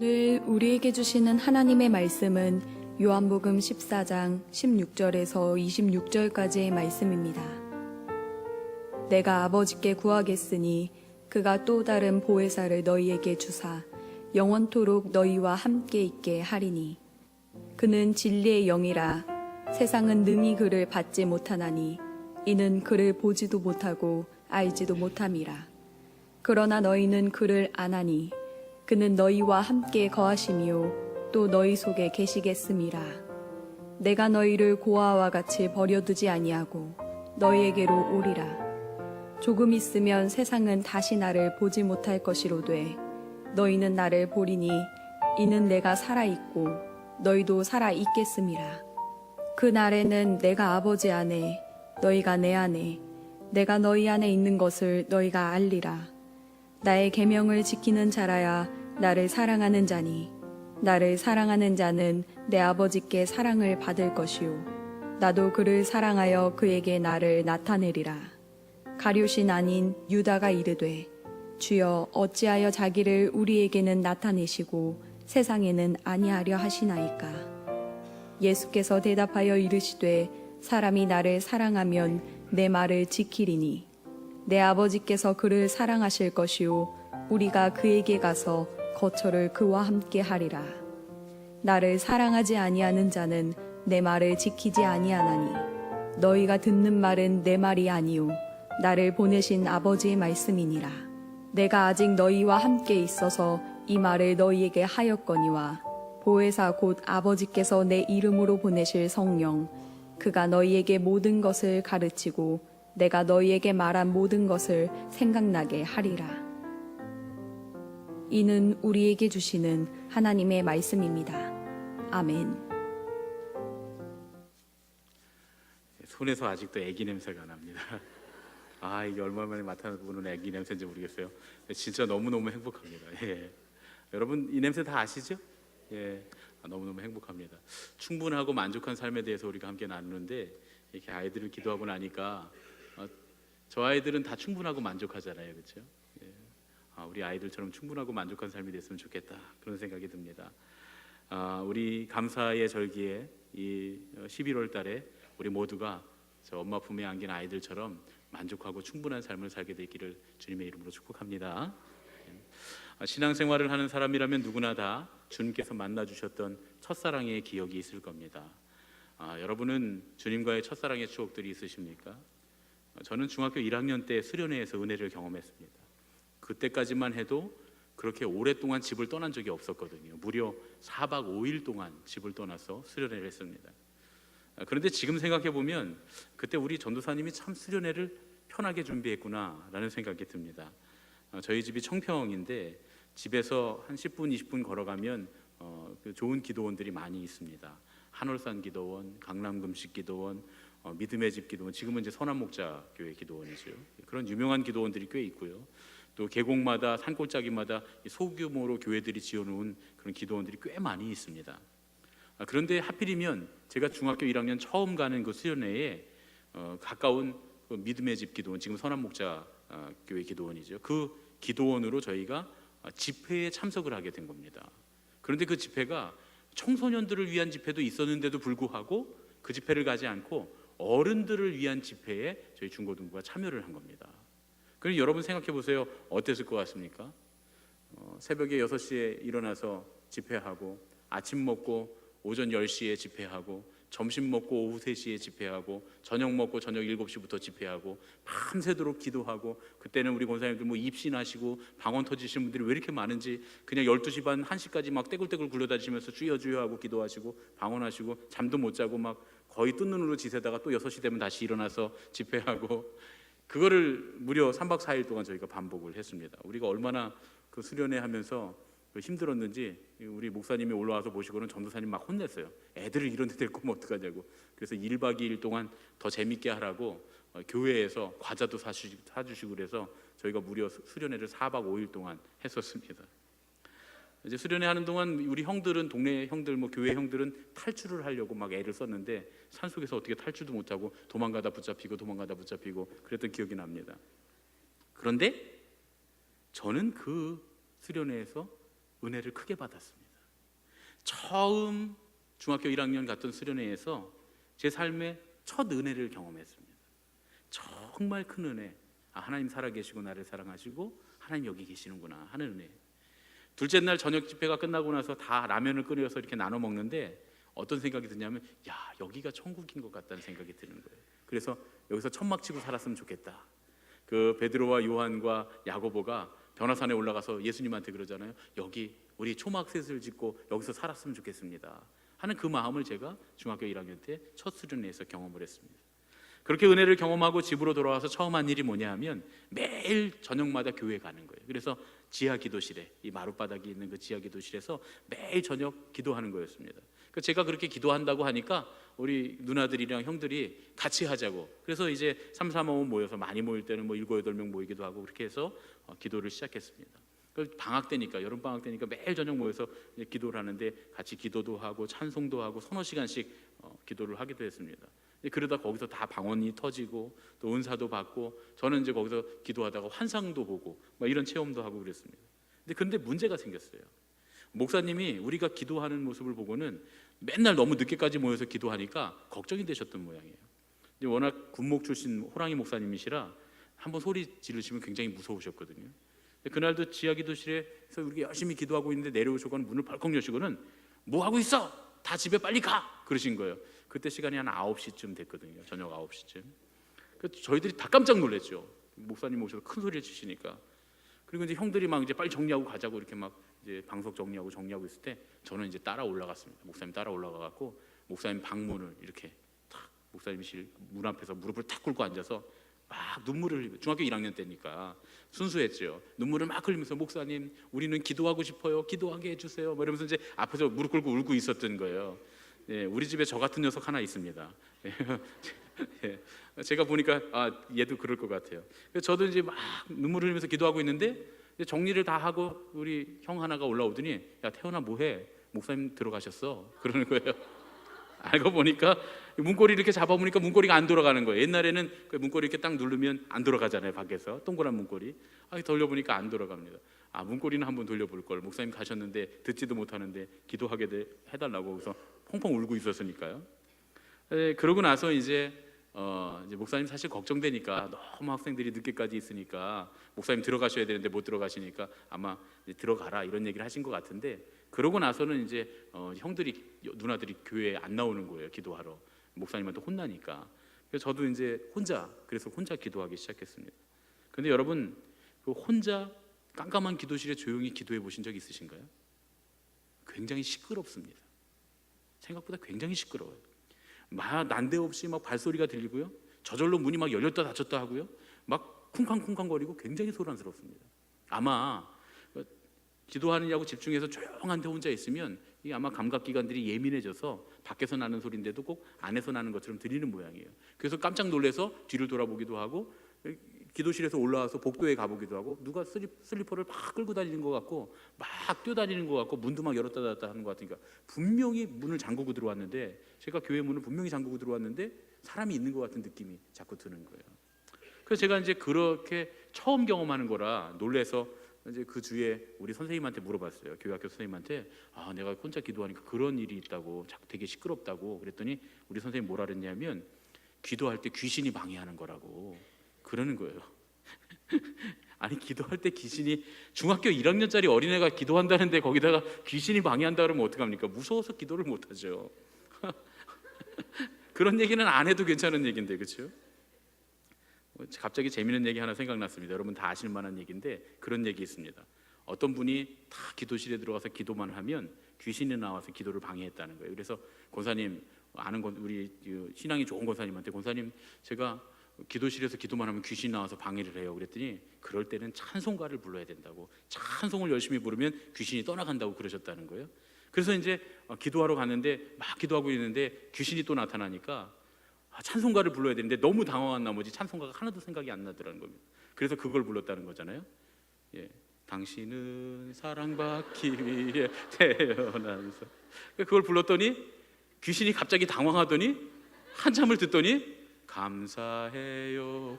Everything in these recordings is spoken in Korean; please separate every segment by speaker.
Speaker 1: 늘 우리에게 주시는 하나님의 말씀은 요한복음 14장 16절에서 26절까지의 말씀입니다. 내가 아버지께 구하겠으니 그가 또 다른 보혜사를 너희에게 주사 영원토록 너희와 함께 있게 하리니 그는 진리의 영이라. 세상은 능히 그를 받지 못하나니 이는 그를 보지도 못하고 알지도 못함이라. 그러나 너희는 그를 아나니 그는 너희와 함께 거하시미요 또 너희 속에 계시겠음이라. 내가 너희를 고아와 같이 버려두지 아니하고 너희에게로 오리라. 조금 있으면 세상은 다시 나를 보지 못할 것이로되 너희는 나를 보리니 이는 내가 살아있고 너희도 살아있겠음이라. 그 날에는 내가 아버지 안에 너희가 내 안에 내가 너희 안에 있는 것을 너희가 알리라. 나의 계명을 지키는 자라야 나를 사랑하는 자니 나를 사랑하는 자는 내 아버지께 사랑을 받을 것이요 나도 그를 사랑하여 그에게 나를 나타내리라. 가룟인 아닌 유다가 이르되 주여 어찌하여 자기를 우리에게는 나타내시고 세상에는 아니하려 하시나이까. 예수께서 대답하여 이르시되 사람이 나를 사랑하면 내 말을 지키리니 내 아버지께서 그를 사랑하실 것이요 우리가 그에게 가서 거처를 그와 함께 하리라. 나를 사랑하지 아니하는 자는 내 말을 지키지 아니하나니 너희가 듣는 말은 내 말이 아니요 나를 보내신 아버지의 말씀이니라. 내가 아직 너희와 함께 있어서 이 말을 너희에게 하였거니와 보혜사 곧 아버지께서 내 이름으로 보내실 성령 그가 너희에게 모든 것을 가르치고 내가 너희에게 말한 모든 것을 생각나게 하리라. 이는 우리에게 주시는 하나님의 말씀입니다. 아멘.
Speaker 2: 손에서 아직도 애기 냄새가 납니다. 아, 이게 얼마 만에 맡아보는 애기 냄새인지 모르겠어요. 진짜 너무너무 행복합니다. 예. 여러분 이 냄새 다 아시죠? 예. 너무너무 행복합니다. 충분하고 만족한 삶에 대해서 우리가 함께 나누는데 이렇게 아이들을 기도하고 나니까 저 아이들은 다 충분하고 만족하잖아요, 그렇죠? 예. 우리 아이들처럼 충분하고 만족한 삶이 됐으면 좋겠다 그런 생각이 듭니다. 우리 감사의 절기에 이 11월 달에 우리 모두가 저 엄마 품에 안긴 아이들처럼 만족하고 충분한 삶을 살게 되기를 주님의 이름으로 축복합니다. 신앙생활을 하는 사람이라면 누구나 다 주님께서 만나주셨던 첫사랑의 기억이 있을 겁니다. 여러분은 주님과의 첫사랑의 추억들이 있으십니까? 저는 중학교 1학년 때 수련회에서 은혜를 경험했습니다. 그때까지만 해도 그렇게 오랫동안 집을 떠난 적이 없었거든요. 무려 4박 5일 동안 집을 떠나서 수련회를 했습니다. 그런데 지금 생각해 보면 그때 우리 전도사님이 참 수련회를 편하게 준비했구나 라는 생각이 듭니다. 저희 집이 청평인데 집에서 한 10분 20분 걸어가면 좋은 기도원들이 많이 있습니다. 한월산 기도원, 강남금식 기도원, 믿음의 집 기도원, 지금은 이제 선한목자교회 기도원이죠. 그런 유명한 기도원들이 꽤 있고요. 또 계곡마다 산골짜기마다 소규모로 교회들이 지어놓은 그런 기도원들이 꽤 많이 있습니다. 그런데 하필이면 제가 중학교 1학년 처음 가는 그 수련회에 가까운 그 믿음의 집 기도원, 지금 선한목자교회 기도원이죠. 그 기도원으로 저희가 집회에 참석을 하게 된 겁니다. 그런데 그 집회가 청소년들을 위한 집회도 있었는데도 불구하고 그 집회를 가지 않고 어른들을 위한 집회에 저희 중고등부가 참여를 한 겁니다. 그럼 여러분 생각해 보세요. 어땠을 것 같습니까? 새벽에 6시에 일어나서 집회하고 아침 먹고 오전 10시에 집회하고 점심 먹고 오후 3시에 집회하고 저녁 먹고 저녁 7시부터 집회하고 밤새도록 기도하고 그때는 우리 권사님들 뭐 입신하시고 방언 터지시는 분들이 왜 이렇게 많은지 그냥 12시 반 1시까지 막 떼굴떼굴 굴러다니시면서 주여 주여 하고 기도하시고 방언하시고 잠도 못 자고 막 거의 뜬 눈으로 지새다가 또 6시 되면 다시 일어나서 집회하고 그거를 무려 3박 4일 동안 저희가 반복을 했습니다. 우리가 얼마나 그 수련회 하면서 힘들었는지 우리 목사님이 올라와서 보시고는 전도사님 막 혼냈어요. 애들을 이런 데 데리고 오면 어떡하냐고. 그래서 1박 2일 동안 더 재밌게 하라고 교회에서 과자도 사주시고 그래서 저희가 무려 수련회를 4박 5일 동안 했었습니다. 이제 수련회 하는 동안 우리 형들은 동네 형들 뭐 교회 형들은 탈출을 하려고 막 애를 썼는데 산속에서 어떻게 탈출도 못하고 도망가다 붙잡히고 그랬던 기억이 납니다. 그런데 저는 그 수련회에서 은혜를 크게 받았습니다. 처음 중학교 1학년 갔던 수련회에서 제 삶의 첫 은혜를 경험했습니다. 정말 큰 은혜. 하나님 살아계시고 나를 사랑하시고 하나님 여기 계시는구나 하는 은혜. 둘째 날 저녁 집회가 끝나고 나서 다 라면을 끓여서 이렇게 나눠 먹는데 어떤 생각이 드냐면 여기가 천국인 것 같다는 생각이 드는 거예요. 그래서 여기서 천막 치고 살았으면 좋겠다. 그 베드로와 요한과 야고보가 변화산에 올라가서 예수님한테 그러잖아요. 여기 우리 초막셋을 짓고 여기서 살았으면 좋겠습니다 하는 그 마음을 제가 중학교 1학년 때 첫 수련회에서 경험을 했습니다. 그렇게 은혜를 경험하고 집으로 돌아와서 처음 한 일이 뭐냐 하면 매일 저녁마다 교회 가는 거예요. 그래서 지하 기도실에, 이 마룻바닥이 있는 그 지하 기도실에서 매일 저녁 기도하는 거였습니다. 제가 그렇게 기도한다고 하니까 우리 누나들이랑 형들이 같이 하자고. 그래서 이제 3, 4, 5 모여서 많이 모일 때는 7, 8명 모이기도 하고 그렇게 해서 기도를 시작했습니다. 방학 때니까, 여름 방학 때니까 매일 저녁 모여서 기도를 하는데 같이 기도도 하고 찬송도 하고 서너 시간씩 기도를 하기도 했습니다. 그러다 거기서 다 방언이 터지고 또 은사도 받고 저는 이제 거기서 기도하다가 환상도 보고 이런 체험도 하고 그랬습니다. 근데 문제가 생겼어요. 목사님이 우리가 기도하는 모습을 보고는 맨날 너무 늦게까지 모여서 기도하니까 걱정이 되셨던 모양이에요. 워낙 군목 출신 호랑이 목사님이시라 한번 소리 지르시면 굉장히 무서우셨거든요. 그날도 지하 기도실에서 우리가 열심히 기도하고 있는데 내려오시고는 문을 벌컥 여시고는 뭐 하고 있어? 다 집에 빨리 가! 그러신 거예요. 그때 시간이 한 9시쯤 됐거든요. 저녁 9시쯤. 저희들이 다 깜짝 놀랐죠. 목사님 오셔서 큰 소리를 치시니까. 그리고 이제 형들이 막 이제 빨리 정리하고 가자고 이렇게 막 이제 방석 정리하고 있을 때 저는 이제 따라 올라갔습니다. 목사님 따라 올라가 갖고 목사님 방문을 이렇게 탁 목사님실 문 앞에서 무릎을 탁 꿇고 앉아서 막 눈물을 흘리고, 중학교 1학년 때니까 순수했죠. 눈물을 막 흘리면서 목사님 우리는 기도하고 싶어요. 기도하게 해주세요. 이러면서 이제 앞에서 무릎 꿇고 울고 있었던 거예요. 우리 집에 저 같은 녀석 하나 있습니다. 제가 보니까 얘도 그럴 것 같아요. 저도 이제 막 눈물을 흘리면서 기도하고 있는데 정리를 다 하고 우리 형 하나가 올라오더니 야 태훈아 뭐해? 목사님 들어가셨어. 그러는 거예요. 알고 보니까 문고리 이렇게 잡아보니까 문고리가 안 돌아가는 거예요. 옛날에는 그 문고리 이렇게 딱 누르면 안 돌아가잖아요. 밖에서 동그란 문고리. 돌려보니까 안 돌아갑니다. 문고리는 한번 돌려볼 걸. 목사님 가셨는데 듣지도 못하는데 기도하게 해달라고. 그래서 펑펑 울고 있었으니까요. 그러고 나서 이제 목사님 사실 걱정되니까 너무 학생들이 늦게까지 있으니까 목사님 들어가셔야 되는데 못 들어가시니까 아마 이제 들어가라 이런 얘기를 하신 것 같은데, 그러고 나서는 이제 형들이 누나들이 교회에 안 나오는 거예요. 기도하러. 목사님한테 혼나니까. 그래서 저도 이제 그래서 혼자 기도하기 시작했습니다. 근데 여러분 그 혼자 깜깜한 기도실에 조용히 기도해 보신 적 있으신가요? 굉장히 시끄럽습니다. 생각보다 굉장히 시끄러워요. 난데없이 막 발소리가 들리고요. 저절로 문이 막 열렸다 닫혔다 하고요. 막 쿵쾅쿵쾅거리고 굉장히 소란스럽습니다. 아마 기도하느냐고 집중해서 조용한 데 혼자 있으면 이 아마 감각기관들이 예민해져서 밖에서 나는 소리인데도 꼭 안에서 나는 것처럼 들리는 모양이에요. 그래서 깜짝 놀라서 뒤를 돌아보기도 하고 기도실에서 올라와서 복도에 가보기도 하고 누가 슬리퍼를 막 끌고 다니는 것 같고 막 뛰어다니는 것 같고 문도 막 열었다 닫았다 하는 것 같으니까 분명히 문을 잠그고 들어왔는데, 제가 교회 문을 분명히 잠그고 들어왔는데 사람이 있는 것 같은 느낌이 자꾸 드는 거예요. 그래서 제가 이제 그렇게 처음 경험하는 거라 놀래서 이제 그 주에 우리 선생님한테 물어봤어요. 교회학교 선생님한테 내가 혼자 기도하니까 그런 일이 있다고, 되게 시끄럽다고 그랬더니 우리 선생님 뭐라 그랬냐면 기도할 때 귀신이 방해하는 거라고 그러는 거예요. 아니 기도할 때 귀신이, 중학교 1학년짜리 어린애가 기도한다는데 거기다가 귀신이 방해한다 그러면 어떡합니까? 무서워서 기도를 못하죠. 그런 얘기는 안 해도 괜찮은 얘기인데, 그렇죠? 갑자기 재미있는 얘기 하나 생각났습니다. 여러분 다 아실 만한 얘기인데 그런 얘기 있습니다. 어떤 분이 다 기도실에 들어가서 기도만 하면 귀신이 나와서 기도를 방해했다는 거예요. 그래서 권사님, 아는 우리 신앙이 좋은 권사님한테 권사님 제가 기도실에서 기도만 하면 귀신이 나와서 방해를 해요. 그랬더니 그럴 때는 찬송가를 불러야 된다고, 찬송을 열심히 부르면 귀신이 떠나간다고 그러셨다는 거예요. 그래서 이제 기도하러 갔는데 막 기도하고 있는데 귀신이 또 나타나니까 찬송가를 불러야 되는데 너무 당황한 나머지 찬송가가 하나도 생각이 안 나더라는 겁니다. 그래서 그걸 불렀다는 거잖아요. 당신은 사랑받기 위해 태어나서, 그걸 불렀더니 귀신이 갑자기 당황하더니 한참을 듣더니 감사해요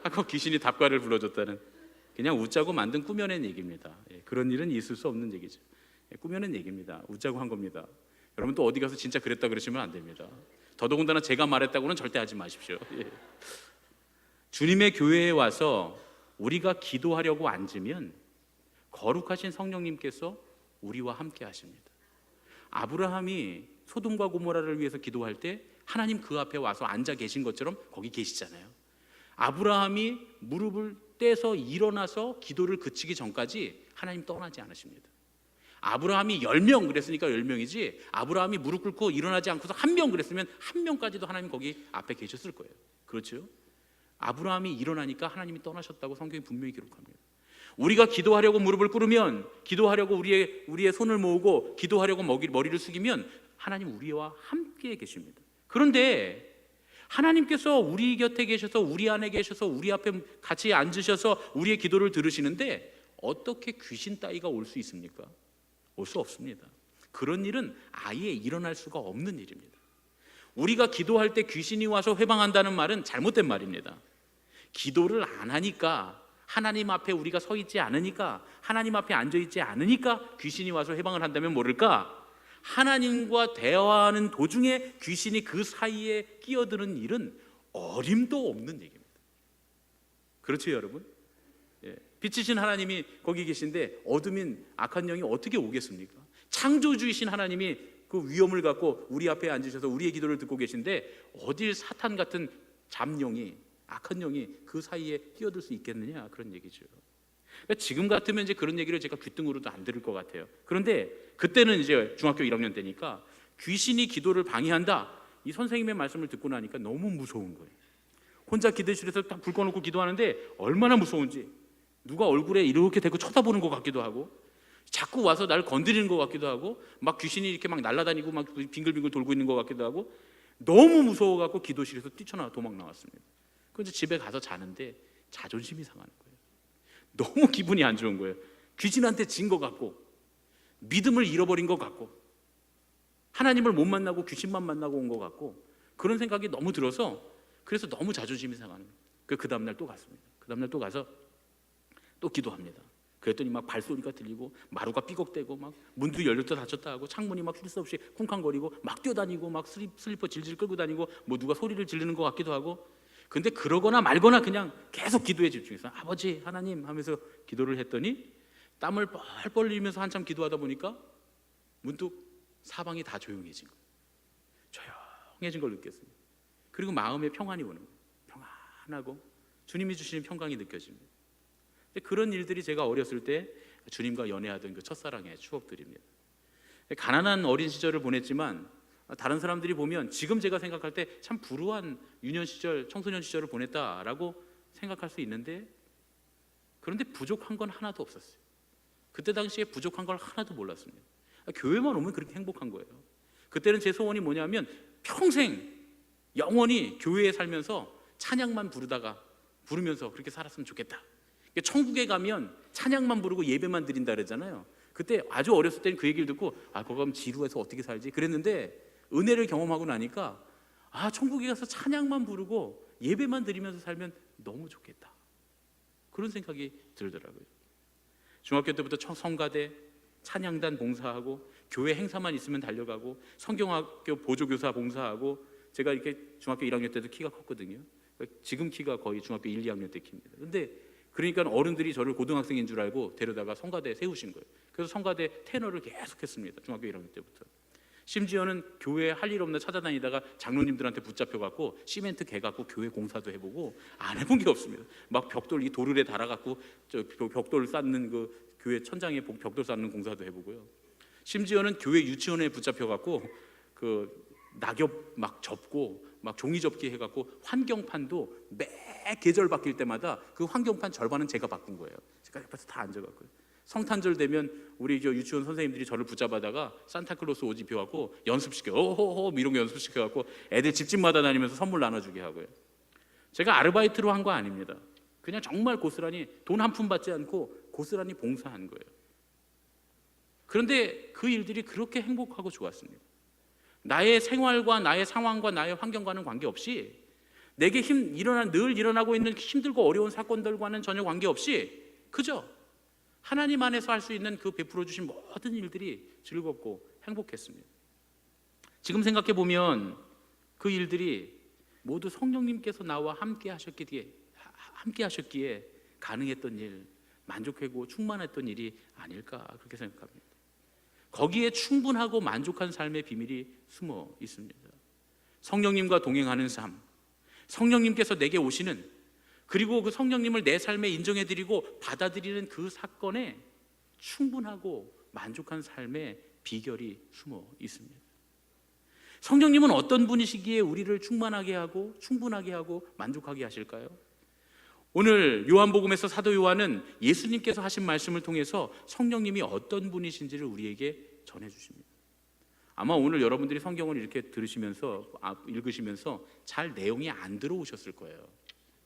Speaker 2: 하고 귀신이 답가를 불러줬다는. 그냥 웃자고 만든 꾸며낸 얘기입니다. 그런 일은 있을 수 없는 얘기죠. 꾸며낸 얘기입니다. 웃자고 한 겁니다. 여러분 또 어디 가서 진짜 그랬다 그러시면 안 됩니다. 더더군다나 제가 말했다고는 절대 하지 마십시오. 주님의 교회에 와서 우리가 기도하려고 앉으면 거룩하신 성령님께서 우리와 함께 하십니다. 아브라함이 소돔과 고모라를 위해서 기도할 때 하나님 그 앞에 와서 앉아 계신 것처럼 거기 계시잖아요. 아브라함이 무릎을 떼서 일어나서 기도를 그치기 전까지 하나님 떠나지 않으십니다. 아브라함이 10명 그랬으니까 10명이지, 아브라함이 무릎 꿇고 일어나지 않고서 1명 그랬으면 1명까지도 하나님 거기 앞에 계셨을 거예요. 그렇죠? 아브라함이 일어나니까 하나님이 떠나셨다고 성경이 분명히 기록합니다. 우리가 기도하려고 무릎을 꿇으면, 기도하려고 우리의 손을 모으고 기도하려고 머리를 숙이면 하나님 우리와 함께 계십니다. 그런데 하나님께서 우리 곁에 계셔서, 우리 안에 계셔서, 우리 앞에 같이 앉으셔서 우리의 기도를 들으시는데 어떻게 귀신 따위가 올 수 있습니까? 올 수 없습니다. 그런 일은 아예 일어날 수가 없는 일입니다. 우리가 기도할 때 귀신이 와서 회방한다는 말은 잘못된 말입니다. 기도를 안 하니까, 하나님 앞에 우리가 서 있지 않으니까, 하나님 앞에 앉아 있지 않으니까 귀신이 와서 회방을 한다면 모를까? 하나님과 대화하는 도중에 귀신이 그 사이에 끼어드는 일은 어림도 없는 얘기입니다. 그렇죠, 여러분? 빛이신 하나님이 거기 계신데 어둠인 악한 영이 어떻게 오겠습니까? 창조주이신 하나님이 그 위엄을 갖고 우리 앞에 앉으셔서 우리의 기도를 듣고 계신데 어딜 사탄 같은 잡영이, 악한 영이 그 사이에 끼어들 수 있겠느냐, 그런 얘기죠. 그러니까 지금 같으면 이제 그런 얘기를 제가 귀등으로도 안 들을 것 같아요. 그런데 그때는 이제 중학교 1학년 때니까 귀신이 기도를 방해한다, 이 선생님의 말씀을 듣고 나니까 너무 무서운 거예요. 혼자 기도실에서 딱 불 꺼놓고 기도하는데 얼마나 무서운지, 누가 얼굴에 이렇게 대고 쳐다보는 것 같기도 하고, 자꾸 와서 날 건드리는 것 같기도 하고, 막 귀신이 이렇게 막 날아다니고 막 빙글빙글 돌고 있는 것 같기도 하고, 너무 무서워갖고 기도실에서 뛰쳐나와 도망 나왔습니다. 그래서 집에 가서 자는데 자존심이 상하는 거예요. 너무 기분이 안 좋은 거예요. 귀신한테 진 것 같고, 믿음을 잃어버린 것 같고, 하나님을 못 만나고 귀신만 만나고 온 것 같고, 그런 생각이 너무 들어서, 그래서 너무 자존심이 상하는 거예요. 그 다음날 또 갔습니다. 그 다음날 또 가서 또 기도합니다. 그랬더니 막 발소리가 들리고, 마루가 삐걱대고, 막 문도 열렸다 닫혔다 하고, 창문이 막 쉴 새 없이 쿵쾅거리고, 막 뛰어다니고, 막 슬리퍼 질질 끌고 다니고, 뭐 누가 소리를 지르는 것 같기도 하고. 근데 그러거나 말거나 그냥 계속 기도에 집중해서 아버지 하나님 하면서 기도를 했더니 땀을 뻘뻘 흘리면서 한참 기도하다 보니까 문득 사방이 다 조용해진 거예요. 조용해진 걸 느꼈습니다. 그리고 마음에 평안이 오는 거예요. 평안하고 주님이 주시는 평강이 느껴집니다. 근데 그런 일들이 제가 어렸을 때 주님과 연애하던 그 첫사랑의 추억들입니다. 가난한 어린 시절을 보냈지만 다른 사람들이 보면 지금 제가 생각할 때 참 불우한 유년 시절, 청소년 시절을 보냈다라고 생각할 수 있는데, 그런데 부족한 건 하나도 없었어요. 그때 당시에 부족한 걸 하나도 몰랐습니다. 교회만 오면 그렇게 행복한 거예요. 그때는 제 소원이 뭐냐면 평생 영원히 교회에 살면서 찬양만 부르면서 그렇게 살았으면 좋겠다. 천국에 가면 찬양만 부르고 예배만 드린다 그러잖아요. 그때 아주 어렸을 때는 그 얘기를 듣고 거기 가면 지루해서 어떻게 살지 그랬는데, 은혜를 경험하고 나니까 천국에 가서 찬양만 부르고 예배만 드리면서 살면 너무 좋겠다, 그런 생각이 들더라고요. 중학교 때부터 성가대, 찬양단 봉사하고, 교회 행사만 있으면 달려가고, 성경학교 보조교사 봉사하고, 제가 이렇게 중학교 1학년 때도 키가 컸거든요. 지금 키가 거의 중학교 1, 2학년 때 키입니다. 근데 그러니까 어른들이 저를 고등학생인 줄 알고 데려다가 성가대에 세우신 거예요. 그래서 성가대 테너를 계속 했습니다. 중학교 1학년 때부터. 심지어는 교회에 할 일 없나 찾아다니다가 장로님들한테 붙잡혀갖고 시멘트 개갖고 교회 공사도 해보고, 안 해본 게 없습니다. 막 벽돌 이 도르래 달아갖고 벽돌 쌓는 그 교회 천장에 벽돌 쌓는 공사도 해보고요. 심지어는 교회 유치원에 붙잡혀갖고 그 낙엽 막 접고, 막 종이 접기 해갖고 환경판도 매 계절 바뀔 때마다 그 환경판 절반은 제가 바꾼 거예요. 제가 옆에서 다 앉아갖고요. 성탄절 되면 우리 유치원 선생님들이 저를 붙잡아다가 산타클로스 옷 입혀갖고 연습시켜, 오호호 이런 거 연습시켜갖고 애들 집집마다 다니면서 선물 나눠주게 하고요. 제가 아르바이트로 한 거 아닙니다. 그냥 정말 고스란히 돈 한 푼 받지 않고 고스란히 봉사한 거예요. 그런데 그 일들이 그렇게 행복하고 좋았습니다. 나의 생활과 나의 상황과 나의 환경과는 관계없이, 내게 늘 일어나고 있는 힘들고 어려운 사건들과는 전혀 관계없이 그죠? 하나님 안에서 할 수 있는 그 베풀어 주신 모든 일들이 즐겁고 행복했습니다. 지금 생각해 보면 그 일들이 모두 성령님께서 나와 함께 하셨기에 가능했던 일, 만족하고 충만했던 일이 아닐까 그렇게 생각합니다. 거기에 충분하고 만족한 삶의 비밀이 숨어 있습니다. 성령님과 동행하는 삶, 성령님께서 내게 오시는, 그리고 그 성령님을 내 삶에 인정해드리고 받아들이는 그 사건에 충분하고 만족한 삶의 비결이 숨어 있습니다. 성령님은 어떤 분이시기에 우리를 충만하게 하고 충분하게 하고 만족하게 하실까요? 오늘 요한복음에서 사도 요한은 예수님께서 하신 말씀을 통해서 성령님이 어떤 분이신지를 우리에게 전해주십니다. 아마 오늘 여러분들이 성경을 이렇게 들으시면서 읽으시면서 잘 내용이 안 들어오셨을 거예요.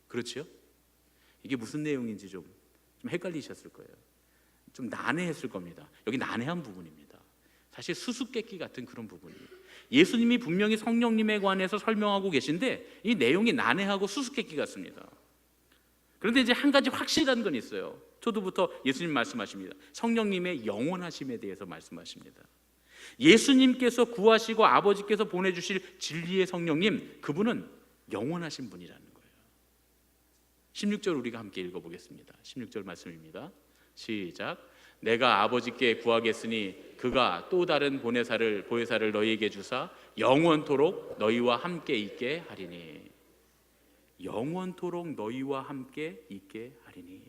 Speaker 2: 그렇죠? 이게 무슨 내용인지 좀 헷갈리셨을 거예요. 좀 난해했을 겁니다. 여기 난해한 부분입니다. 사실 수수께끼 같은 그런 부분이에요. 예수님이 분명히 성령님에 관해서 설명하고 계신데 이 내용이 난해하고 수수께끼 같습니다. 그런데 이제 한 가지 확실한 건 있어요. 초두부터 예수님 말씀하십니다. 성령님의 영원하심에 대해서 말씀하십니다. 예수님께서 구하시고 아버지께서 보내주실 진리의 성령님, 그분은 영원하신 분이라는 거예요. 16절 우리가 함께 읽어보겠습니다. 16절 말씀입니다. 시작. 내가 아버지께 구하겠으니 그가 또 다른 보혜사를 너희에게 주사 영원토록 너희와 함께 있게 하리니. 영원토록 너희와 함께 있게 하리니.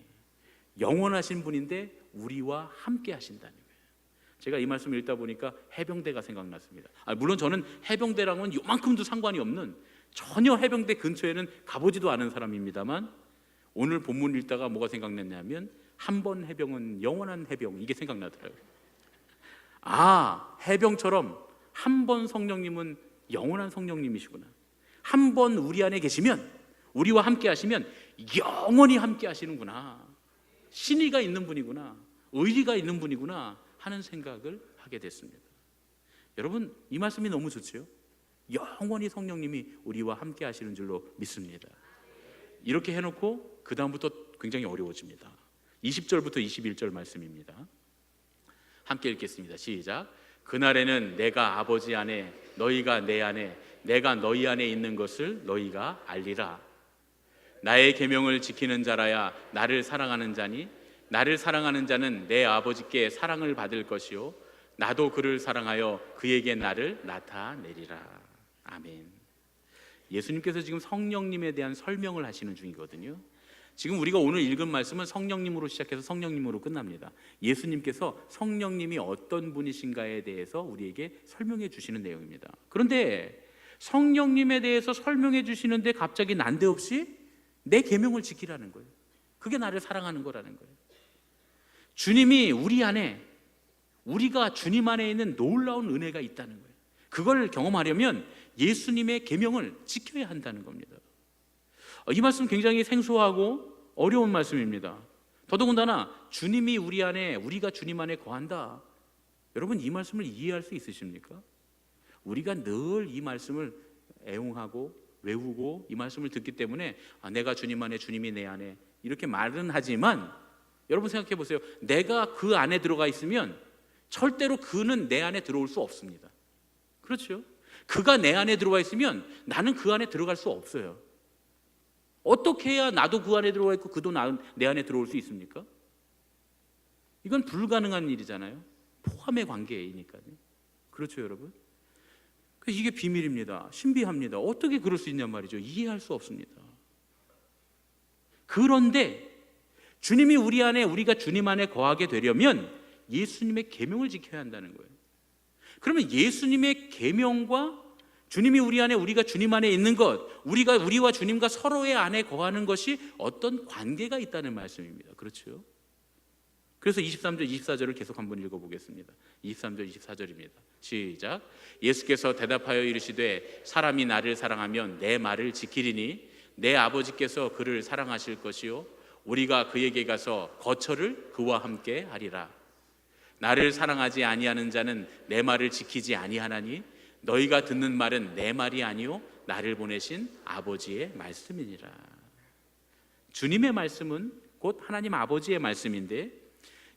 Speaker 2: 영원하신 분인데 우리와 함께 하신다는 거예요. 제가 이 말씀을 읽다 보니까 해병대가 생각났습니다. 물론 저는 해병대랑은 요만큼도 상관이 없는, 전혀 해병대 근처에는 가보지도 않은 사람입니다만 오늘 본문 읽다가 뭐가 생각났냐면 한 번 해병은 영원한 해병, 이게 생각나더라고요. 해병처럼 한 번 성령님은 영원한 성령님이시구나. 한 번 우리 안에 계시면, 우리와 함께 하시면 영원히 함께 하시는구나. 신의가 있는 분이구나, 의리가 있는 분이구나 하는 생각을 하게 됐습니다. 여러분, 이 말씀이 너무 좋죠? 영원히 성령님이 우리와 함께 하시는 줄로 믿습니다. 이렇게 해놓고 그 다음부터 굉장히 어려워집니다. 20절부터 21절 말씀입니다. 함께 읽겠습니다. 시작. 그날에는 내가 아버지 안에 너희가 내 안에 내가 너희 안에 있는 것을 너희가 알리라. 나의 계명을 지키는 자라야 나를 사랑하는 자니 나를 사랑하는 자는 내 아버지께 사랑을 받을 것이요 나도 그를 사랑하여 그에게 나를 나타내리라. 아멘. 예수님께서 지금 성령님에 대한 설명을 하시는 중이거든요. 지금 우리가 오늘 읽은 말씀은 성령님으로 시작해서 성령님으로 끝납니다. 예수님께서 성령님이 어떤 분이신가에 대해서 우리에게 설명해 주시는 내용입니다. 그런데 성령님에 대해서 설명해 주시는데 갑자기 난데없이 내 계명을 지키라는 거예요. 그게 나를 사랑하는 거라는 거예요. 주님이 우리 안에, 우리가 주님 안에 있는 놀라운 은혜가 있다는 거예요. 그걸 경험하려면 예수님의 계명을 지켜야 한다는 겁니다. 이 말씀 굉장히 생소하고 어려운 말씀입니다. 더더군다나 주님이 우리 안에, 우리가 주님 안에 거한다. 여러분, 이 말씀을 이해할 수 있으십니까? 우리가 늘 이 말씀을 애용하고 외우고 이 말씀을 듣기 때문에 내가 주님 안에, 주님이 내 안에 이렇게 말은 하지만 여러분 생각해 보세요. 내가 그 안에 들어가 있으면 절대로 그는 내 안에 들어올 수 없습니다. 그렇죠? 그가 내 안에 들어와 있으면 나는 그 안에 들어갈 수 없어요. 어떻게 해야 나도 그 안에 들어와 있고 그도 내 안에 들어올 수 있습니까? 이건 불가능한 일이잖아요. 포함의 관계이니까요. 그렇죠, 여러분? 이게 비밀입니다. 신비합니다. 어떻게 그럴 수 있냔 말이죠. 이해할 수 없습니다. 그런데 주님이 우리 안에, 우리가 주님 안에 거하게 되려면 예수님의 계명을 지켜야 한다는 거예요. 그러면 예수님의 계명과 주님이 우리 안에, 우리가 주님 안에 있는 것, 우리와 주님과 서로의 안에 거하는 것이 어떤 관계가 있다는 말씀입니다. 그렇죠? 그래서 23절, 24절을 계속 한번 읽어보겠습니다. 23절, 24절입니다. 시작. 예수께서 대답하여 이르시되 사람이 나를 사랑하면 내 말을 지키리니 내 아버지께서 그를 사랑하실 것이요 우리가 그에게 가서 거처를 그와 함께 하리라. 나를 사랑하지 아니하는 자는 내 말을 지키지 아니하나니 너희가 듣는 말은 내 말이 아니요 나를 보내신 아버지의 말씀이니라. 주님의 말씀은 곧 하나님 아버지의 말씀인데,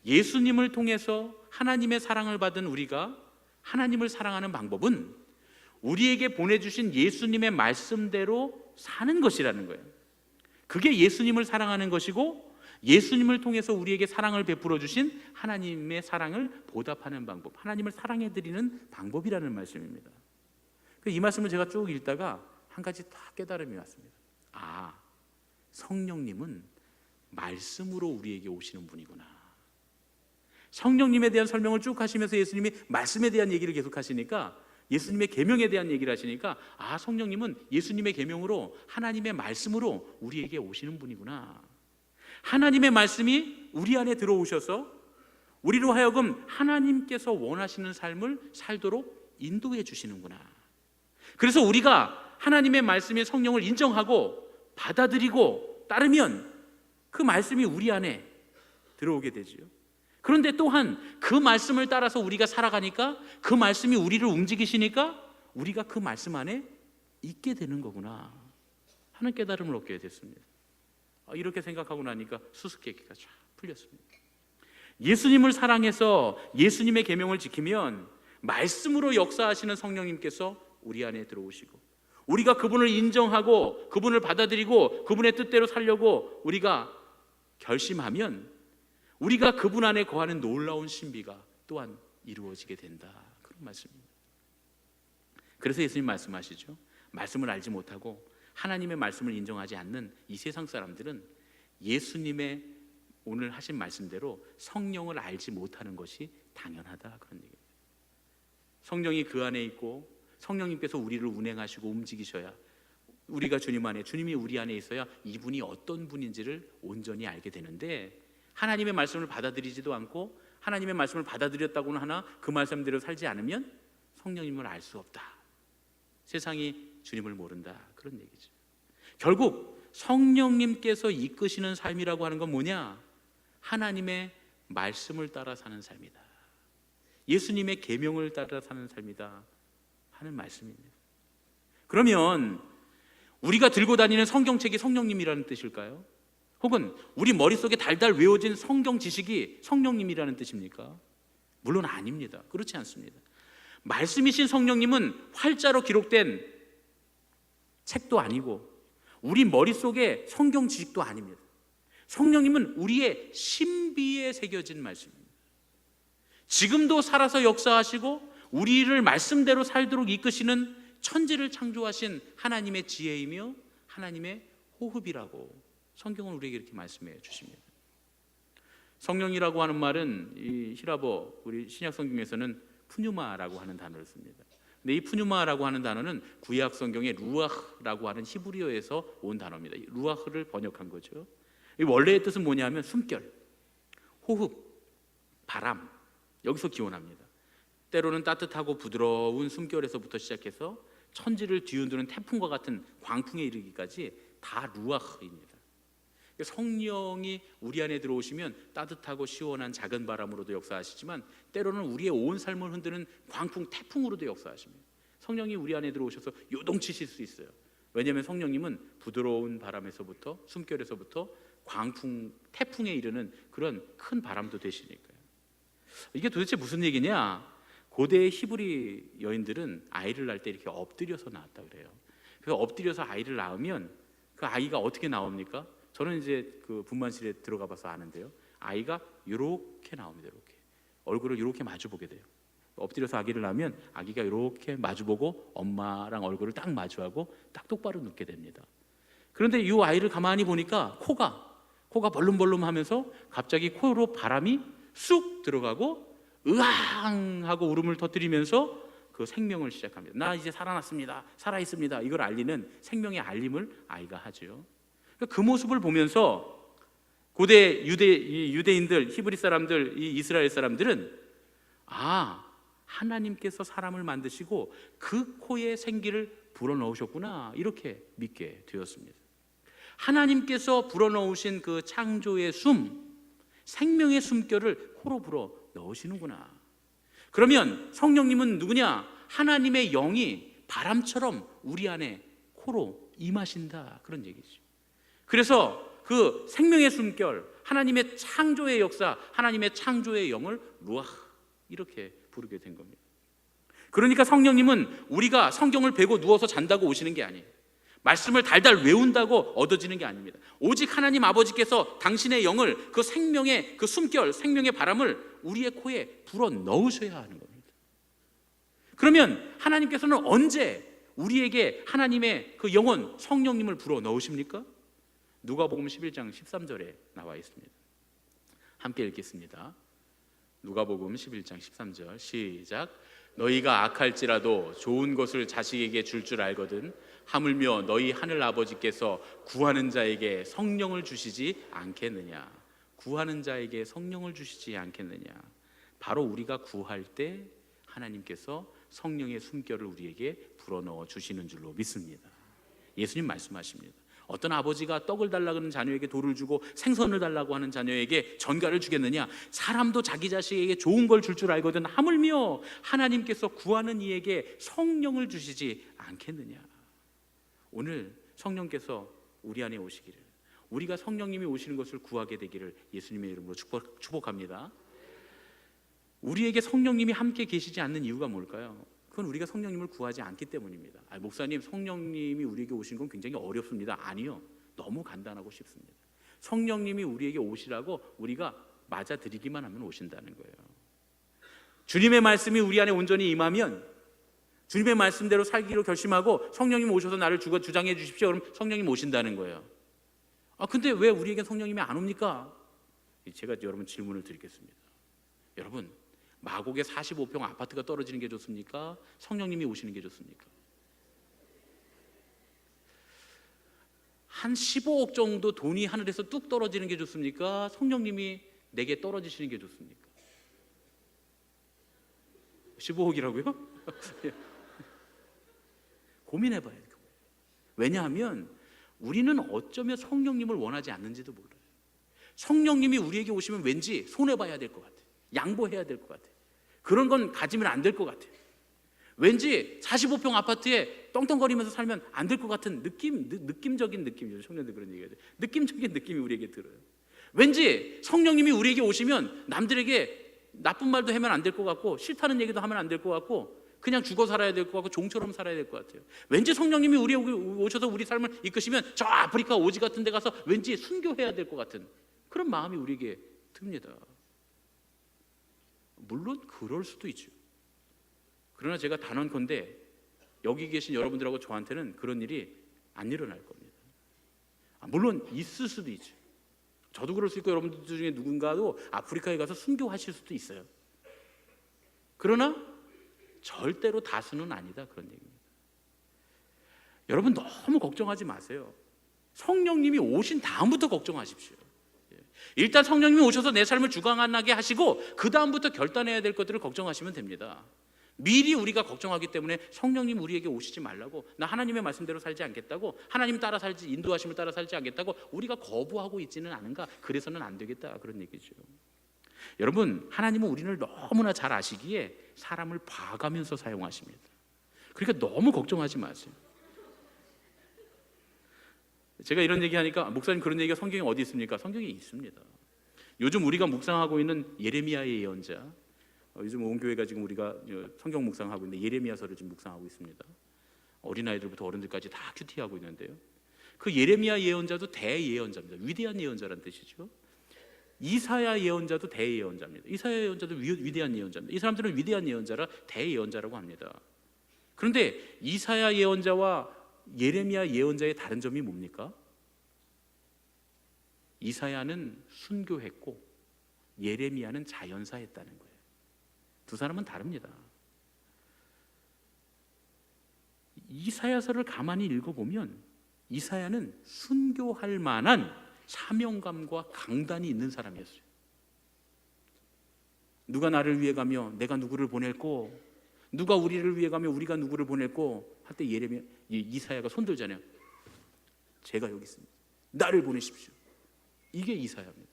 Speaker 2: 예수님을 통해서 하나님의 사랑을 받은 우리가 하나님을 사랑하는 방법은 우리에게 보내주신 예수님의 말씀대로 사는 것이라는 거예요. 그게 예수님을 사랑하는 것이고, 예수님을 통해서 우리에게 사랑을 베풀어 주신 하나님의 사랑을 보답하는 방법, 하나님을 사랑해드리는 방법이라는 말씀입니다. 이 말씀을 제가 쭉 읽다가 한 가지 딱 깨달음이 왔습니다. 아, 성령님은 말씀으로 우리에게 오시는 분이구나. 성령님에 대한 설명을 쭉 하시면서 예수님이 말씀에 대한 얘기를 계속 하시니까, 예수님의 계명에 대한 얘기를 하시니까, 아, 성령님은 예수님의 계명으로, 하나님의 말씀으로 우리에게 오시는 분이구나. 하나님의 말씀이 우리 안에 들어오셔서 우리로 하여금 하나님께서 원하시는 삶을 살도록 인도해 주시는구나. 그래서 우리가 하나님의 말씀의 성령을 인정하고 받아들이고 따르면 그 말씀이 우리 안에 들어오게 되지요. 그런데 또한 그 말씀을 따라서 우리가 살아가니까, 그 말씀이 우리를 움직이시니까 우리가 그 말씀 안에 있게 되는 거구나 하는 깨달음을 얻게 됐습니다. 이렇게 생각하고 나니까 수수께끼가 쫙 풀렸습니다. 예수님을 사랑해서 예수님의 계명을 지키면 말씀으로 역사하시는 성령님께서 우리 안에 들어오시고, 우리가 그분을 인정하고 그분을 받아들이고 그분의 뜻대로 살려고 우리가 결심하면 우리가 그분 안에 거하는 놀라운 신비가 또한 이루어지게 된다, 그런 말씀입니다. 그래서 예수님 말씀하시죠. 말씀을 알지 못하고 하나님의 말씀을 인정하지 않는 이 세상 사람들은 예수님의 오늘 하신 말씀대로 성령을 알지 못하는 것이 당연하다, 그런 얘기입니다. 성령이 그 안에 있고 성령님께서 우리를 운행하시고 움직이셔야, 우리가 주님 안에, 주님이 우리 안에 있어야 이분이 어떤 분인지를 온전히 알게 되는데, 하나님의 말씀을 받아들이지도 않고 하나님의 말씀을 받아들였다고는 하나 그 말씀대로 살지 않으면 성령님을 알 수 없다, 세상이 주님을 모른다, 그런 얘기죠. 결국 성령님께서 이끄시는 삶이라고 하는 건 뭐냐? 하나님의 말씀을 따라 사는 삶이다, 예수님의 계명을 따라 사는 삶이다 하는 말씀입니다. 그러면 우리가 들고 다니는 성경책이 성령님이라는 뜻일까요? 혹은 우리 머릿속에 달달 외워진 성경 지식이 성령님이라는 뜻입니까? 물론 아닙니다. 그렇지 않습니다. 말씀이신 성령님은 활자로 기록된 책도 아니고 우리 머릿속에 성경 지식도 아닙니다. 성령님은 우리의 신비에 새겨진 말씀입니다. 지금도 살아서 역사하시고 우리를 말씀대로 살도록 이끄시는 천지를 창조하신 하나님의 지혜이며 하나님의 호흡이라고 성경은 우리에게 이렇게 말씀해 주십니다. 성령이라고 하는 말은 이 히라보, 우리 신약 성경에서는 푸뉴마라고 하는 단어를 씁니다. 근데 이 푸뉴마라고 하는 단어는 구약 성경의 루아흐라고 하는 히브리어에서 온 단어입니다. 루아흐를 번역한 거죠. 이 원래의 뜻은 뭐냐면 숨결, 호흡, 바람, 여기서 기원합니다. 때로는 따뜻하고 부드러운 숨결에서부터 시작해서 천지를 뒤흔드는 태풍과 같은 광풍에 이르기까지 다 루아흐입니다. 성령이 우리 안에 들어오시면 따뜻하고 시원한 작은 바람으로도 역사하시지만 때로는 우리의 온 삶을 흔드는 광풍, 태풍으로도 역사하십니다. 성령이 우리 안에 들어오셔서 요동치실 수 있어요. 왜냐하면 성령님은 부드러운 바람에서부터, 숨결에서부터 광풍, 태풍에 이르는 그런 큰 바람도 되시니까요. 이게 도대체 무슨 얘기냐? 고대의 히브리 여인들은 아이를 낳을 때 이렇게 엎드려서 낳았다 그래요. 그래서 엎드려서 아이를 낳으면 그 아이가 어떻게 나옵니까? 저는 이제 그 분만실에 들어가 봐서 아는데요, 아이가 이렇게 나옵니다. 이렇게 얼굴을 이렇게 마주보게 돼요. 엎드려서 아기를 낳으면 아기가 이렇게 마주보고 엄마랑 얼굴을 딱 마주하고 딱 똑바로 눕게 됩니다. 그런데 이 아이를 가만히 보니까 코가 벌름벌름하면서 갑자기 코로 바람이 쑥 들어가고 으앙 하고 울음을 터뜨리면서 그 생명을 시작합니다. 나 이제 살아났습니다, 살아있습니다, 이걸 알리는 생명의 알림을 아이가 하죠. 그 모습을 보면서 고대 유대인들, 히브리 사람들, 이 이스라엘 사람들은 하나님께서 사람을 만드시고 그 코에 생기를 불어넣으셨구나, 이렇게 믿게 되었습니다. 하나님께서 불어넣으신 그 창조의 숨, 생명의 숨결을 코로 불어 넣으시는구나. 그러면 성령님은 누구냐? 하나님의 영이 바람처럼 우리 안에 코로 임하신다, 그런 얘기죠. 그래서 그 생명의 숨결, 하나님의 창조의 역사, 하나님의 창조의 영을 루아흐 이렇게 부르게 된 겁니다. 그러니까 성령님은 우리가 성경을 베고 누워서 잔다고 오시는 게 아니에요. 말씀을 달달 외운다고 얻어지는 게 아닙니다. 오직 하나님 아버지께서 당신의 영을, 그 생명의 그 숨결, 생명의 바람을 우리의 코에 불어 넣으셔야 하는 겁니다. 그러면 하나님께서는 언제 우리에게 하나님의 그 영혼 성령님을 불어 넣으십니까? 누가복음 11장 13절에 나와 있습니다. 함께 읽겠습니다. 누가복음 11장 13절 시작. 너희가 악할지라도 좋은 것을 자식에게 줄 알거든 하물며 너희 하늘 아버지께서 구하는 자에게 성령을 주시지 않겠느냐. 구하는 자에게 성령을 주시지 않겠느냐. 바로 우리가 구할 때 하나님께서 성령의 숨결을 우리에게 불어넣어 주시는 줄로 믿습니다. 예수님 말씀하십니다. 어떤 아버지가 떡을 달라고 하는 자녀에게 돌을 주고 생선을 달라고 하는 자녀에게 전갈을 주겠느냐. 사람도 자기 자식에게 좋은 걸 줄 알거든 하물며 하나님께서 구하는 이에게 성령을 주시지 않겠느냐. 오늘 성령께서 우리 안에 오시기를, 우리가 성령님이 오시는 것을 구하게 되기를 예수님의 이름으로 축복합니다. 우리에게 성령님이 함께 계시지 않는 이유가 뭘까요? 그건 우리가 성령님을 구하지 않기 때문입니다. 목사님, 성령님이 우리에게 오신 건 굉장히 어렵습니다. 아니요, 너무 간단하고 쉽습니다. 성령님이 우리에게 오시라고 우리가 맞아들이기만 하면 오신다는 거예요. 주님의 말씀이 우리 안에 온전히 임하면, 주님의 말씀대로 살기로 결심하고 성령님 오셔서 나를 주장해 주십시오. 그럼 성령님 오신다는 거예요. 근데 왜 우리에게 성령님이 안 옵니까? 제가 여러분 질문을 드리겠습니다. 여러분, 마곡에 45평 아파트가 떨어지는 게 좋습니까? 성령님이 오시는 게 좋습니까? 한 15억 정도 돈이 하늘에서 뚝 떨어지는 게 좋습니까? 성령님이 내게 떨어지시는 게 좋습니까? 15억이라고요? 고민해봐야 돼요. 왜냐하면 우리는 어쩌면 성령님을 원하지 않는지도 몰라요. 성령님이 우리에게 오시면 왠지 손해봐야 될 것 같아요. 양보해야 될 것 같아요. 그런 건 가지면 안 될 것 같아요. 왠지 45평 아파트에 떵떵거리면서 살면 안 될 것 같은 느낌적인 느낌이죠. 청년들 그런 얘기하죠. 느낌적인 느낌이 우리에게 들어요. 왠지 성령님이 우리에게 오시면 남들에게 나쁜 말도 하면 안 될 것 같고, 싫다는 얘기도 하면 안 될 것 같고, 그냥 죽어 살아야 될 것 같고, 종처럼 살아야 될 것 같아요. 왠지 성령님이 우리에게 오셔서 우리 삶을 이끄시면 저 아프리카 오지 같은 데 가서 왠지 순교해야 될 것 같은 그런 마음이 우리에게 듭니다. 물론 그럴 수도 있죠. 그러나 제가 단언컨대 여기 계신 여러분들하고 저한테는 그런 일이 안 일어날 겁니다. 물론 있을 수도 있죠. 저도 그럴 수 있고 여러분들 중에 누군가도 아프리카에 가서 순교하실 수도 있어요. 그러나 절대로 다수는 아니다, 그런 얘기입니다. 여러분 너무 걱정하지 마세요. 성령님이 오신 다음부터 걱정하십시오. 일단 성령님이 오셔서 내 삶을 주관하게 하시고 그 다음부터 결단해야 될 것들을 걱정하시면 됩니다. 미리 우리가 걱정하기 때문에 성령님 우리에게 오시지 말라고, 나 하나님의 말씀대로 살지 않겠다고, 하나님 따라 살지, 인도하심을 따라 살지 않겠다고 우리가 거부하고 있지는 않은가, 그래서는 안 되겠다, 그런 얘기죠. 여러분, 하나님은 우리를 너무나 잘 아시기에 사람을 봐가면서 사용하십니다. 그러니까 너무 걱정하지 마세요. 제가 이런 얘기하니까 목사님 그런 얘기가 성경에 어디 있습니까? 성경에 있습니다. 요즘 우리가 묵상하고 있는 예레미야의 예언자, 요즘 온 교회가 지금 우리가 성경 묵상하고 있는데 예레미야서를 지금 묵상하고 있습니다. 어린아이들부터 어른들까지 다 큐티하고 있는데요. 그 예레미야 예언자도 대예언자입니다. 위대한 예언자란 뜻이죠. 이사야 예언자도 대예언자입니다. 이사야 예언자도 위대한 예언자입니다. 이 사람들은 위대한 예언자라 대예언자라고 합니다. 그런데 이사야 예언자와 예레미야 예언자의 다른 점이 뭡니까? 이사야는 순교했고 예레미야는 자연사했다는 거예요. 두 사람은 다릅니다. 이사야서를 가만히 읽어보면 이사야는 순교할 만한 사명감과 강단이 있는 사람이었어요. 누가 나를 위해 가며 내가 누구를 보낼고, 누가 우리를 위해 가며 우리가 누구를 보낼고 할 때 이사야가 손들잖아요. 제가 여기 있습니다. 나를 보내십시오. 이게 이사야입니다.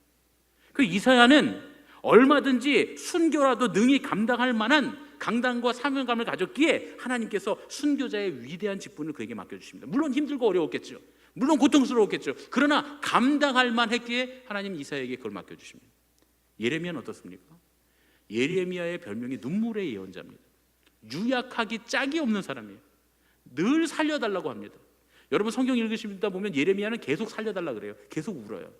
Speaker 2: 그 이사야는 얼마든지 순교라도 능히 감당할 만한 강단과 사명감을 가졌기에 하나님께서 순교자의 위대한 직분을 그에게 맡겨주십니다. 물론 힘들고 어려웠겠죠. 물론 고통스러웠겠죠. 그러나 감당할 만했기에 하나님 이사야에게 그걸 맡겨주십니다. 예레미야는 어떻습니까? 예레미야의 별명이 눈물의 예언자입니다. 유약하기 짝이 없는 사람이에요. 늘 살려달라고 합니다. 여러분 성경 읽으시다 보면 예레미야는 계속 살려달라 그래요. 계속 울어요.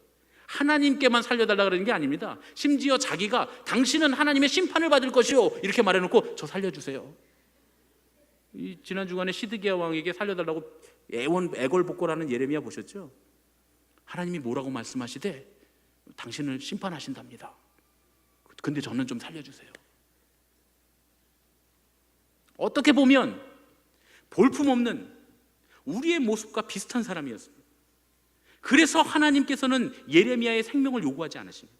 Speaker 2: 하나님께만 살려달라 그러는 게 아닙니다. 심지어 자기가 당신은 하나님의 심판을 받을 것이요 이렇게 말해놓고 저 살려주세요. 이 지난 주간에 시드기야 왕에게 살려달라고 애걸복걸하는 예레미야 보셨죠? 하나님이 뭐라고 말씀하시되 당신을 심판하신답니다. 근데 저는 좀 살려주세요. 어떻게 보면 볼품없는 우리의 모습과 비슷한 사람이었습니다. 그래서 하나님께서는 예레미야의 생명을 요구하지 않으십니다.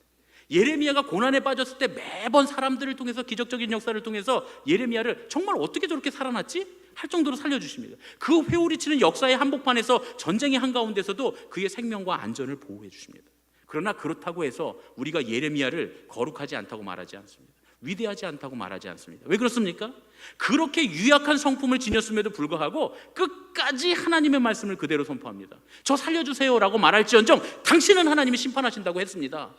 Speaker 2: 예레미야가 고난에 빠졌을 때 매번 사람들을 통해서 기적적인 역사를 통해서 예레미야를 정말 어떻게 저렇게 살아났지? 할 정도로 살려주십니다. 그 회오리치는 역사의 한복판에서 전쟁의 한가운데서도 그의 생명과 안전을 보호해 주십니다. 그러나 그렇다고 해서 우리가 예레미야를 거룩하지 않다고 말하지 않습니다. 위대하지 않다고 말하지 않습니다. 왜 그렇습니까? 그렇게 유약한 성품을 지녔음에도 불구하고 끝까지 하나님의 말씀을 그대로 선포합니다. 저 살려주세요라고 말할지언정 당신은 하나님이 심판하신다고 했습니다.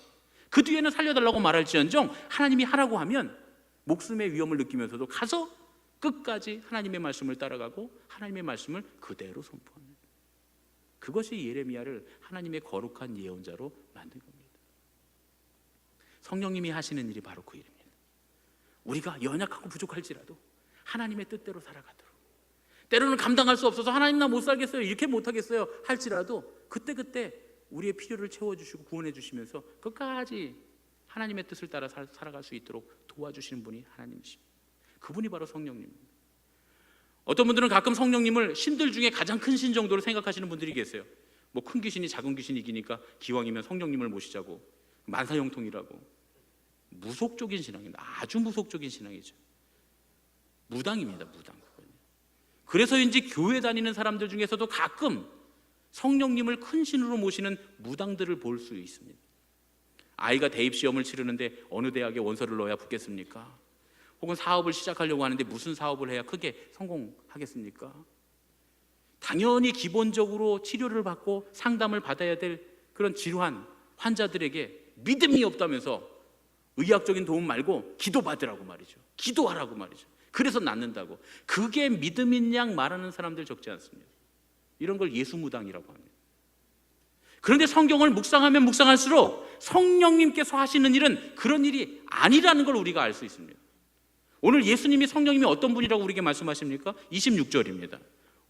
Speaker 2: 그 뒤에는 살려달라고 말할지언정 하나님이 하라고 하면 목숨의 위험을 느끼면서도 가서 끝까지 하나님의 말씀을 따라가고 하나님의 말씀을 그대로 선포합니다. 그것이 예레미야를 하나님의 거룩한 예언자로 만든 겁니다. 성령님이 하시는 일이 바로 그 일입니다. 우리가 연약하고 부족할지라도 하나님의 뜻대로 살아가도록, 때로는 감당할 수 없어서 하나님 나 못 살겠어요 이렇게 못하겠어요 할지라도 그때그때 우리의 필요를 채워주시고 구원해 주시면서 끝까지 하나님의 뜻을 따라 살아갈 수 있도록 도와주시는 분이 하나님이십니다. 그분이 바로 성령님입니다. 어떤 분들은 가끔 성령님을 신들 중에 가장 큰 신 정도로 생각하시는 분들이 계세요. 뭐 큰 귀신이 작은 귀신 이기니까 기왕이면 성령님을 모시자고, 만사형통이라고. 무속적인 신앙입니다. 아주 무속적인 신앙이죠. 무당입니다. 무당. 그래서인지 교회 다니는 사람들 중에서도 가끔 성령님을 큰 신으로 모시는 무당들을 볼 수 있습니다. 아이가 대입시험을 치르는데 어느 대학에 원서를 넣어야 붙겠습니까? 혹은 사업을 시작하려고 하는데 무슨 사업을 해야 크게 성공하겠습니까? 당연히 기본적으로 치료를 받고 상담을 받아야 될 그런 질환 환자들에게 믿음이 없다면서 의학적인 도움 말고 기도받으라고 말이죠. 기도하라고 말이죠. 그래서 낫는다고. 그게 믿음인 양 말하는 사람들 적지 않습니다. 이런 걸 예수무당이라고 합니다. 그런데 성경을 묵상하면 묵상할수록 성령님께서 하시는 일은 그런 일이 아니라는 걸 우리가 알 수 있습니다. 오늘 예수님이 성령님이 어떤 분이라고 우리에게 말씀하십니까? 26절입니다.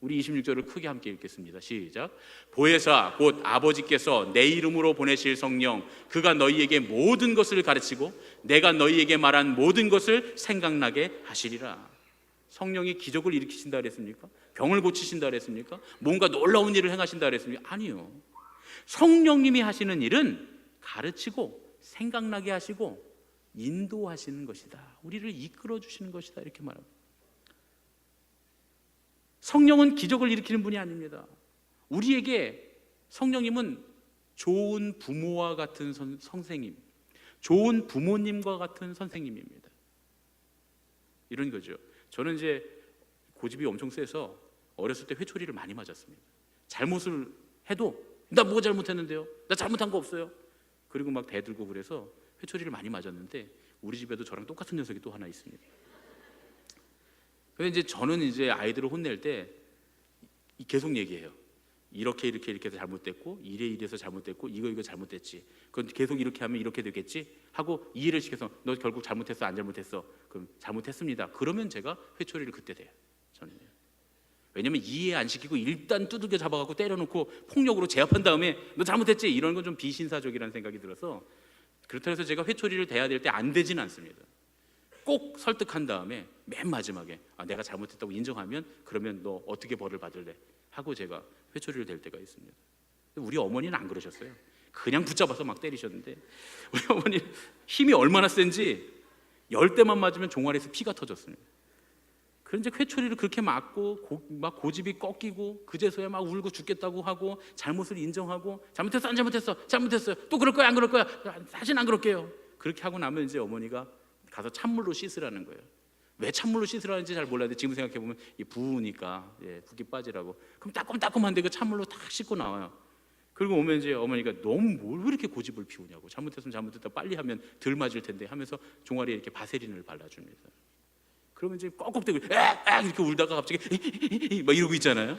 Speaker 2: 우리 26절을 크게 함께 읽겠습니다. 시작. 보혜사 곧 아버지께서 내 이름으로 보내실 성령 그가 너희에게 모든 것을 가르치고 내가 너희에게 말한 모든 것을 생각나게 하시리라. 성령이 기적을 일으키신다 그랬습니까? 병을 고치신다 그랬습니까? 뭔가 놀라운 일을 행하신다 그랬습니까? 아니요. 성령님이 하시는 일은 가르치고 생각나게 하시고 인도하시는 것이다. 우리를 이끌어 주시는 것이다. 이렇게 말합니다. 성령은 기적을 일으키는 분이 아닙니다. 우리에게 성령님은 좋은 부모와 같은 선생님, 좋은 부모님과 같은 선생님입니다. 이런 거죠. 저는 이제 고집이 엄청 세서 어렸을 때 회초리를 많이 맞았습니다. 잘못을 해도 나 뭐가 잘못했는데요? 나 잘못한 거 없어요. 그리고 막 대들고 그래서 회초리를 많이 맞았는데 우리 집에도 저랑 똑같은 녀석이 또 하나 있습니다. 그런데 이제 저는 이제 아이들을 혼낼 때 계속 얘기해요. 이렇게 잘못됐고 이래서 잘못됐고 이거 잘못됐지. 그건 계속 이렇게 하면 이렇게 되겠지 하고 이해를 시켜서 너 결국 잘못했어 안 잘못했어? 그럼 잘못했습니다. 그러면 제가 회초리를 그때 대요. 저는요. 왜냐면 이해 안 시키고 일단 두들겨 잡아갖고 때려놓고 폭력으로 제압한 다음에 너 잘못했지 이런 건 좀 비신사적이라는 생각이 들어서 그렇다고 해서 제가 회초리를 대야 될 때 안 되지는 않습니다. 꼭 설득한 다음에 맨 마지막에 내가 잘못했다고 인정하면 그러면 너 어떻게 벌을 받을래? 하고 제가 회초리를 댈 때가 있습니다. 우리 어머니는 안 그러셨어요. 그냥 붙잡아서 막 때리셨는데 우리 어머니 힘이 얼마나 센지 10대만 맞으면 종아리에서 피가 터졌습니다. 그런데 회초리를 그렇게 맞고 막 고집이 꺾이고 그제서야 막 울고 죽겠다고 하고 잘못을 인정하고 잘못했어 안 잘못했어 잘못했어요 또 그럴 거야 안 그럴 거야 다시는 안 그럴게요. 그렇게 하고 나면 이제 어머니가 가서 찬물로 씻으라는 거예요. 왜 찬물로 씻으라는지 잘 몰랐는데 지금 생각해 보면 이 부으니까 붓기 빠지라고. 그럼 따끔따끔한데 그 찬물로 탁 씻고 나와요. 그리고 오면 이제 어머니가 너무 뭘 왜 이렇게 고집을 피우냐고, 잘못했으면 잘못했다, 빨리 하면 덜 맞을 텐데 하면서 종아리에 이렇게 바세린을 발라줍니다. 그러면 이제 꺽꺽대고 에악 이렇게 울다가 갑자기 막 이러고 있잖아요.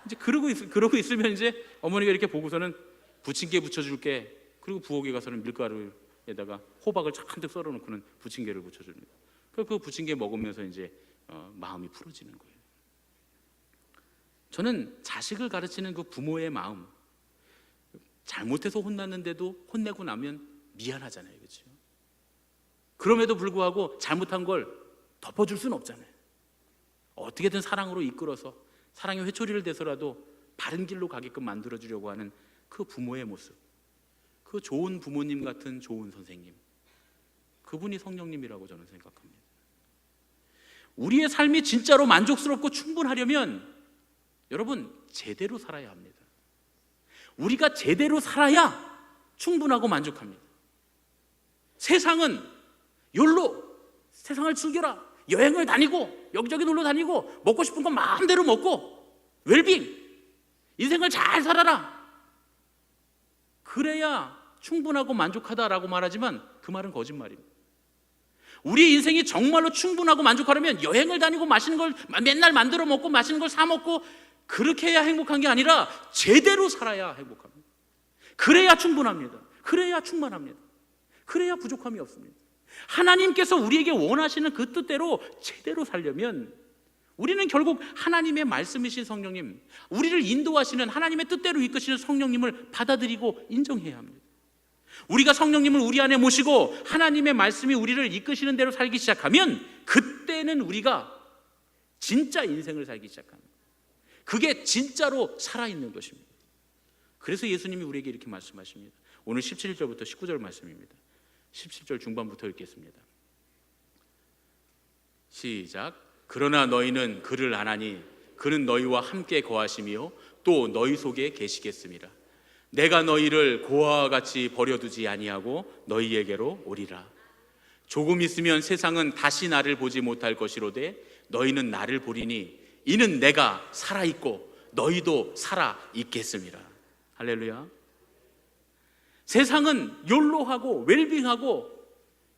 Speaker 2: 이제 그러고 있으면 이제 어머니가 이렇게 보고서는 부침개 부쳐줄게. 그리고 부엌에 가서는 밀가루에다가 호박을 한뜩 썰어놓고는 부침개를 부쳐줍니다. 그 부침개 먹으면서 이제 마음이 풀어지는 거예요. 저는 자식을 가르치는 그 부모의 마음, 잘못해서 혼났는데도 혼내고 나면 미안하잖아요, 그렇죠? 그럼에도 불구하고 잘못한 걸 덮어줄 수는 없잖아요. 어떻게든 사랑으로 이끌어서 사랑의 회초리를 대서라도 바른 길로 가게끔 만들어주려고 하는 그 부모의 모습, 그 좋은 부모님 같은 좋은 선생님, 그분이 성령님이라고 저는 생각합니다. 우리의 삶이 진짜로 만족스럽고 충분하려면 여러분 제대로 살아야 합니다. 우리가 제대로 살아야 충분하고 만족합니다. 세상은 욜로, 세상을 즐겨라, 여행을 다니고 여기저기 놀러 다니고 먹고 싶은 건 마음대로 먹고 웰빙, 인생을 잘 살아라, 그래야 충분하고 만족하다라고 말하지만 그 말은 거짓말입니다. 우리의 인생이 정말로 충분하고 만족하려면 여행을 다니고 맛있는 걸 맨날 만들어 먹고 맛있는 걸 사 먹고 그렇게 해야 행복한 게 아니라 제대로 살아야 행복합니다. 그래야 충분합니다. 그래야 충만합니다. 그래야 부족함이 없습니다. 하나님께서 우리에게 원하시는 그 뜻대로 제대로 살려면 우리는 결국 하나님의 말씀이신 성령님, 우리를 인도하시는 하나님의 뜻대로 이끄시는 성령님을 받아들이고 인정해야 합니다. 우리가 성령님을 우리 안에 모시고 하나님의 말씀이 우리를 이끄시는 대로 살기 시작하면 그때는 우리가 진짜 인생을 살기 시작합니다. 그게 진짜로 살아있는 것입니다. 그래서 예수님이 우리에게 이렇게 말씀하십니다. 오늘 17절부터 19절 말씀입니다. 17절 중반부터 읽겠습니다. 시작. 그러나 너희는 그를 아나니 그는 너희와 함께 거하시며 또 너희 속에 계시겠습니다. 내가 너희를 고아와 같이 버려두지 아니하고 너희에게로 오리라. 조금 있으면 세상은 다시 나를 보지 못할 것이로되 너희는 나를 보리니 이는 내가 살아있고 너희도 살아있겠습니다. 할렐루야. 세상은 욜로하고 웰빙하고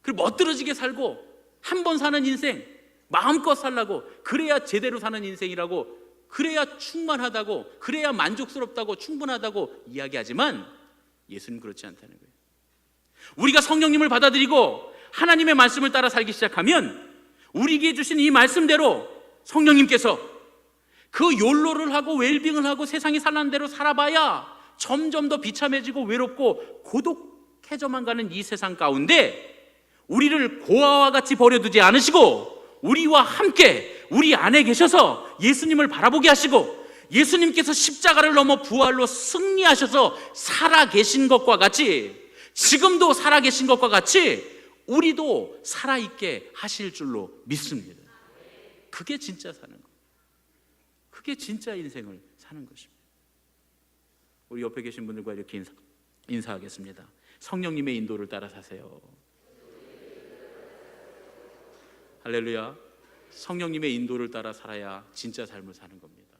Speaker 2: 그리고 멋들어지게 살고 한 번 사는 인생 마음껏 살라고, 그래야 제대로 사는 인생이라고, 그래야 충만하다고, 그래야 만족스럽다고, 충분하다고 이야기하지만 예수는 그렇지 않다는 거예요. 우리가 성령님을 받아들이고 하나님의 말씀을 따라 살기 시작하면 우리에게 주신 이 말씀대로 성령님께서 그 욜로를 하고 웰빙을 하고 세상이 살라는 대로 살아봐야 점점 더 비참해지고 외롭고 고독해져만 가는 이 세상 가운데 우리를 고아와 같이 버려두지 않으시고 우리와 함께 우리 안에 계셔서 예수님을 바라보게 하시고 예수님께서 십자가를 넘어 부활로 승리하셔서 살아계신 것과 같이, 지금도 살아계신 것과 같이 우리도 살아있게 하실 줄로 믿습니다. 그게 진짜 사는 거예요. 그게 진짜 인생을 사는 것입니다. 우리 옆에 계신 분들과 이렇게 인사하겠습니다. 성령님의 인도를 따라 사세요. 할렐루야. 성령님의 인도를 따라 살아야 진짜 삶을 사는 겁니다.